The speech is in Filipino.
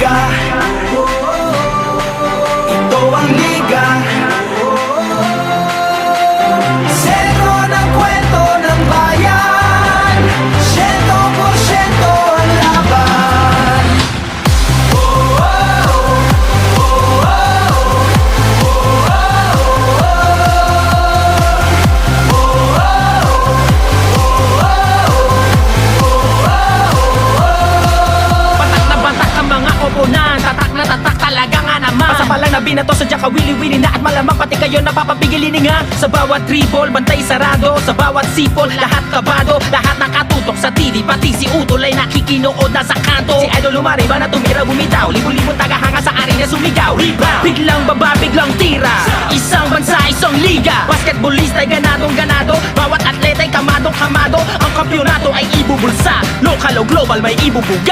liga, ito ang liga. Sentro ng kwento ng bayan, 100% ang laban. Batak na batak ang mga koponan, tatak na tatak talaga nga naman. Pasa pa lang na binato, sadya ka wili-wili na at malamang pati kayo napapapigilin nga. Sa bawat tribol, bantay sarado. Sa bawat sipol, lahat kabado. Lahat nakatutok sa TV, pati si Utol ay nakikinood na sa kanto. Si Idol lumariba na tumira bumitaw, libo-libong tagahanga sa arena sumigaw. Rebound, biglang baba, biglang tira. Isang bansa, isang liga. Basketballista ay ganadong ganado. Bawat atleta ay kamadong kamado. Ang kampyonato ay ibubulsa. Lokal o global may ibubuga.